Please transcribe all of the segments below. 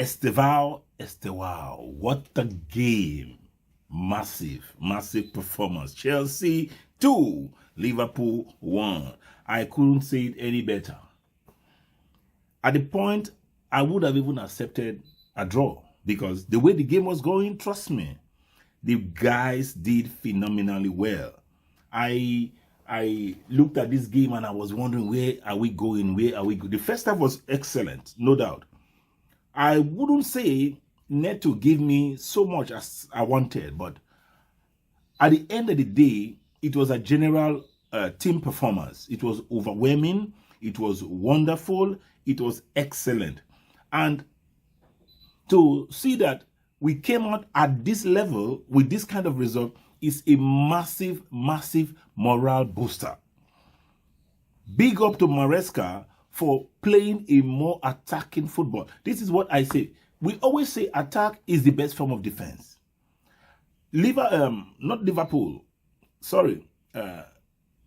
Estevao. What a game. Massive performance. Chelsea 2, Liverpool 1. I couldn't say it any better. At the point, I would have even accepted a draw because the way the game was going, trust me, the guys did phenomenally well. I looked at this game and I was wondering, where are we going? Where are we going? The first half was excellent, no doubt. I wouldn't say Neto gave me so much as I wanted, but at the end of the day, it was a general team performance. It was overwhelming. It was wonderful. It was excellent. And to see that we came out at this level with this kind of result is a massive morale booster. Big up to Maresca for playing a more attacking football. This is what I say. We always say attack is the best form of defense. Not Liverpool. Sorry.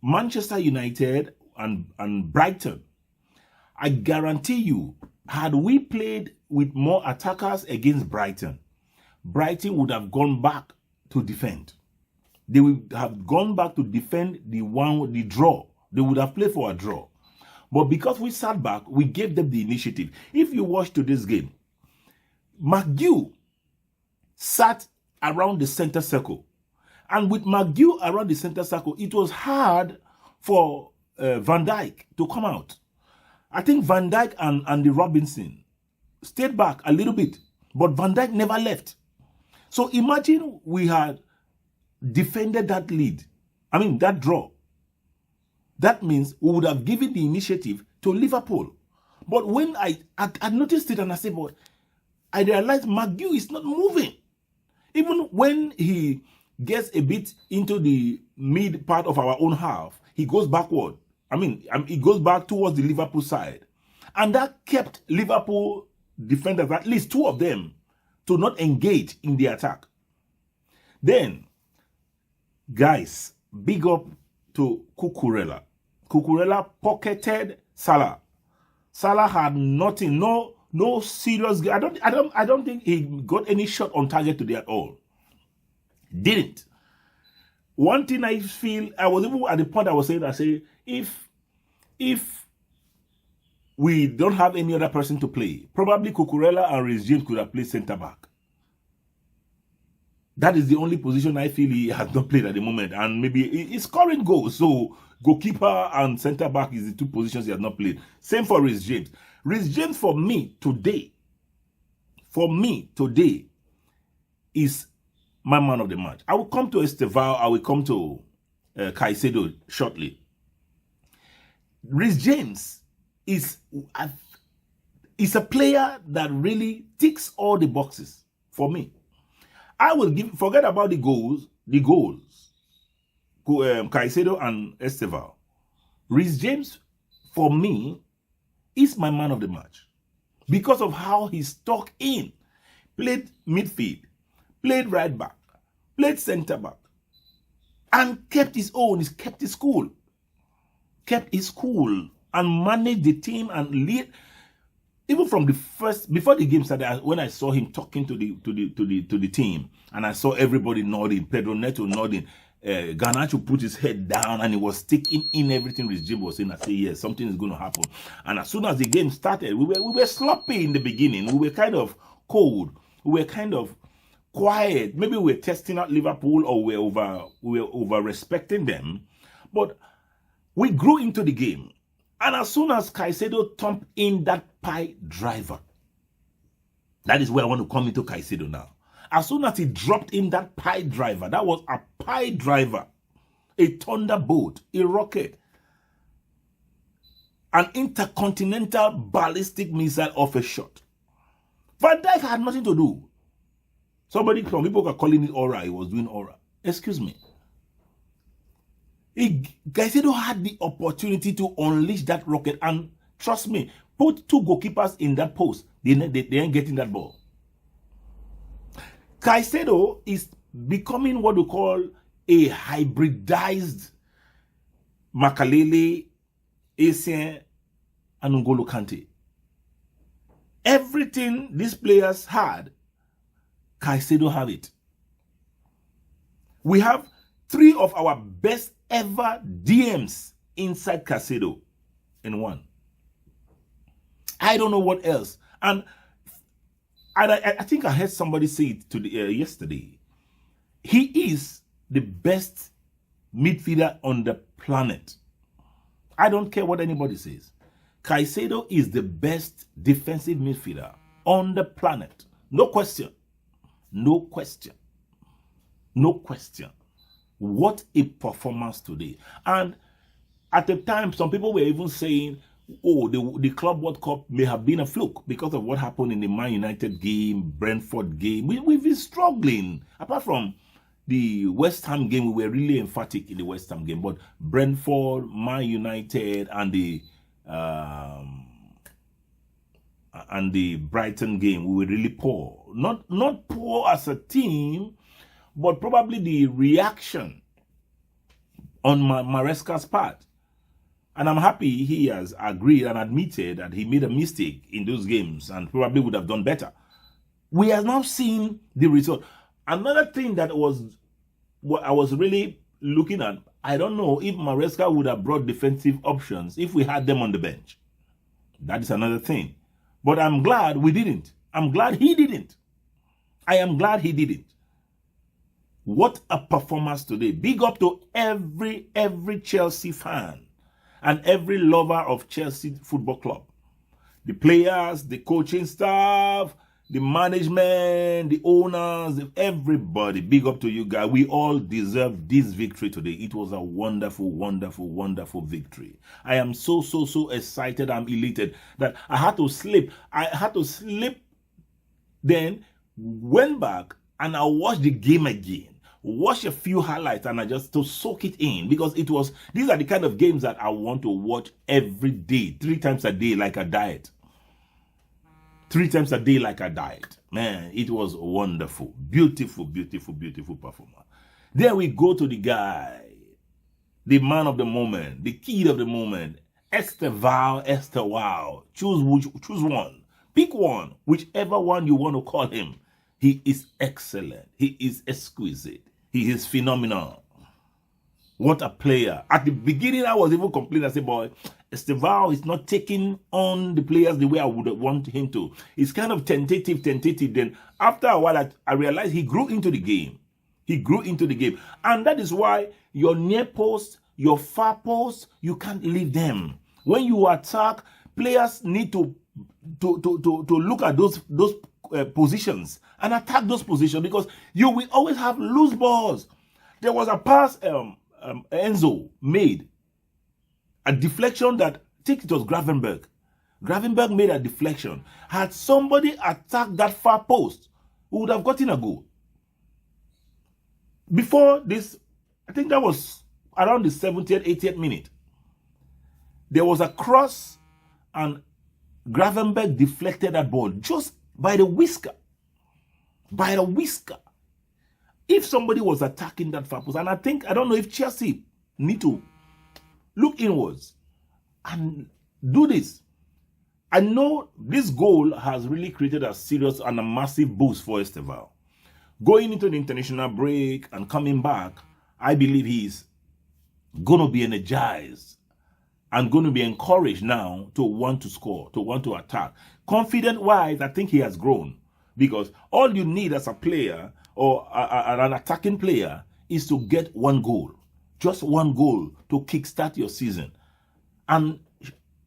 Manchester United and Brighton. I guarantee you, had we played with more attackers against Brighton, Brighton would have gone back to defend. They would have gone back to defend the draw. They would have played for a draw. But because we sat back, we gave them the initiative. If you watch today's game, McGill sat around the center circle. And with McGill around the center circle, it was hard for Van Dijk to come out. I think Van Dijk and Andy Robinson stayed back a little bit, but Van Dijk never left. So imagine we had defended that lead. I mean, that draw. That means we would have given the initiative to Liverpool. But when I noticed it and I said, but I realized McGill is not moving. Even when he gets a bit into the mid part of our own half, he goes backward. I mean, he goes back towards the Liverpool side. And that kept Liverpool defenders, at least two of them, to not engage in the attack. Then, guys, big up to Cucurella. Cucurella pocketed Salah. Salah had nothing, no serious. I don't think he got any shot on target today at all. Didn't. One thing I feel, I was even at the point I say, if we don't have any other person to play, probably Cucurella and Reece James could have played centre back. That is the only position I feel he has not played at the moment, and maybe he's scoring goals. So goalkeeper and centre back is the two positions he has not played. Same for Reece James. Reece James for me today is my man of the match. I will come to Estevao. I will come to Caicedo shortly. Reece James is a player that really ticks all the boxes for me. I will forget about the goals, Caicedo and Estevao. Reece James, for me, is my man of the match because of how he stuck in, played midfield, played right back, played centre back, and kept his own. He kept his cool, and managed the team and lead. Even from the first, before the game started, when I saw him talking to the team, and I saw everybody nodding, Pedro Neto nodding, Garnacho put his head down and he was sticking in everything Reece James was saying. I said, yes, something is going to happen. And as soon as the game started, we were sloppy in the beginning. We were kind of cold. We were kind of quiet. Maybe we were testing out Liverpool, or we were over respecting them. But we grew into the game. And as soon as Caicedo thumped in that pie driver, that is where I want to come into Caicedo now. As soon as he dropped in that pie driver, that was a pie driver, a thunderbolt, a rocket, an intercontinental ballistic missile off a shot. Van Dijk had nothing to do. Some people are calling it aura. He was doing aura. Excuse me. Caicedo had the opportunity to unleash that rocket, and trust me, put two goalkeepers in that post, they ain't getting that ball. Caicedo is becoming what we call a hybridized Makalele, Essien, and N'Golo Kante. Everything these players had, Caicedo have it. We have 3 of our best ever DMs inside Caicedo in one. I don't know what else. And I think I heard somebody say it yesterday. He is the best midfielder on the planet. I don't care what anybody says. Caicedo is the best defensive midfielder on the planet. No question. No question. No question. What a performance today. And at the time, some people were even saying, oh, the Club World Cup may have been a fluke because of what happened in the Man United game, Brentford game. We've been struggling. Apart from the West Ham game, we were really emphatic in the West Ham game. But Brentford, Man United, and the Brighton game, we were really poor. Not poor as a team, but probably the reaction on Maresca's part. And I'm happy he has agreed and admitted that he made a mistake in those games and probably would have done better. We have now seen the result. Another thing that was what I was really looking at, I don't know if Maresca would have brought defensive options if we had them on the bench. That is another thing. But I'm glad we didn't. I'm glad he didn't. I am glad he didn't. What a performance today. Big up to every Chelsea fan and every lover of Chelsea Football Club. The players, the coaching staff, the management, the owners, everybody. Big up to you guys. We all deserve this victory today. It was a wonderful, wonderful, wonderful victory. I am so excited. I'm elated that I had to sleep. Then went back and I watched the game again. Watch a few highlights and I just to soak it in, because these are the kind of games that I want to watch every day, 3 times a day like a diet. 3 times a day like a diet. Man, it was wonderful. Beautiful, beautiful, beautiful performance. There we go to the guy, the man of the moment, the kid of the moment. Estevao. Choose one. Pick one, whichever one you want to call him. He is excellent. He is exquisite. He is phenomenal. What a player. At the beginning, I was even complaining. I said, boy, Estevao is not taking on the players the way I would want him to. It's kind of tentative. Then after a while, I realized he grew into the game. And that is why your near post, your far post, you can't leave them. When you attack, players need to look at those positions and attack those positions, because you will always have loose balls. There was a pass Enzo made, a deflection that, I think it was Gravenberg. Gravenberg made a deflection. Had somebody attacked that far post, who would have gotten a goal. Before this, I think that was around the 70th, 80th minute. There was a cross and Gravenberg deflected that ball just by the whisker. If somebody was attacking that far post, and I don't know if Chelsea need to look inwards and do this. I know this goal has really created a serious and a massive boost for Estevao. Going into the international break and coming back, I believe he's going to be energized and going to be encouraged now to want to score, to want to attack. Confident-wise, I think he has grown, because all you need as a player or an attacking player is to get one goal. Just one goal to kickstart your season. And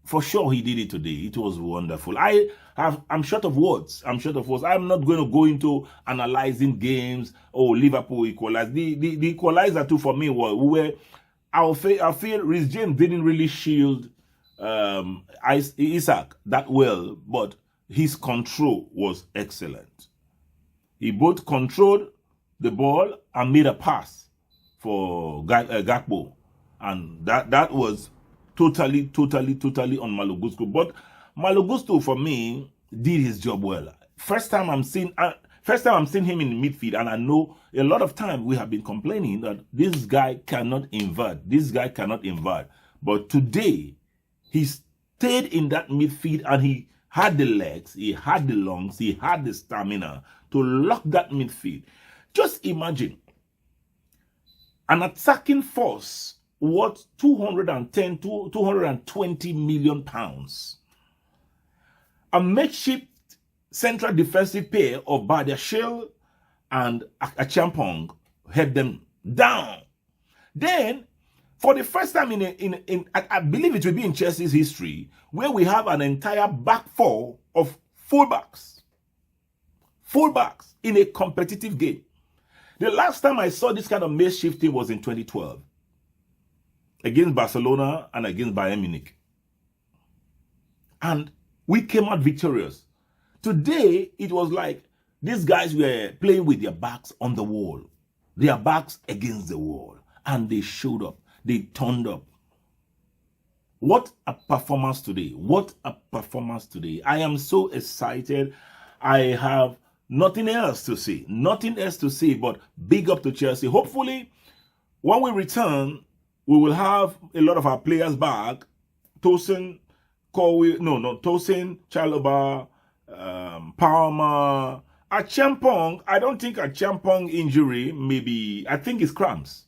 for sure he did it today. It was wonderful. I'm short of words. I'm not going to go into analyzing games. Oh, Liverpool equalized. The equalizer too for me was I feel Reece James didn't really shield Isaac that well, but his control was excellent. He both controlled the ball and made a pass for Gakpo, and that was totally on Malo Gusto. But Malo Gusto, for me, did his job well. First time I'm seeing him in midfield, and I know a lot of time we have been complaining that this guy cannot invert. But today, he stayed in that midfield and he had the legs, he had the lungs, he had the stamina to lock that midfield. Just imagine an attacking force worth 210 to 220 million pounds. A makeshift central defensive pair of Badiashile and Achampong had them down. Then, for the first time I believe it will be in Chelsea's history, where we have an entire back four of fullbacks in a competitive game. The last time I saw this kind of makeshifting was in 2012 against Barcelona and against Bayern Munich. And we came out victorious. Today, it was like these guys were playing with their backs on the wall, their backs against the wall, and they showed up. They turned up. What a performance today. What a performance today. I am so excited. I have nothing else to say. Nothing else to say but big up to Chelsea. Hopefully, when we return, we will have a lot of our players back. Tosin, Chalobah, Palmer, Achampong. I don't think Achampong injury, maybe, I think it's cramps.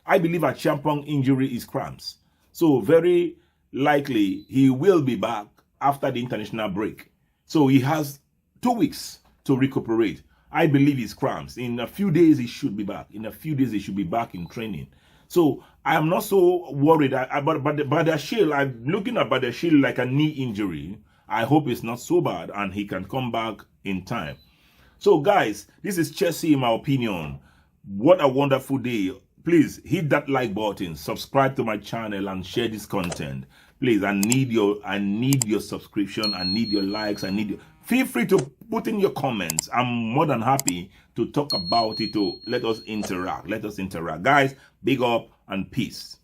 I believe Achampong injury is cramps. So very likely he will be back after the international break. So he has 2 weeks to recuperate. I believe it's cramps. In a few days he should be back. In a few days he should be back in training. So I am not so worried about Badiashile. I'm looking at Badiashile like a knee injury. I hope it's not so bad and he can come back in time. So guys, this is Chelsea in my opinion. What a wonderful day. Please hit that like button, subscribe to my channel and share this content. Please, I need your subscription, I need your likes, feel free to put in your comments. I'm more than happy to talk about it, to let us interact. Guys, big up and peace.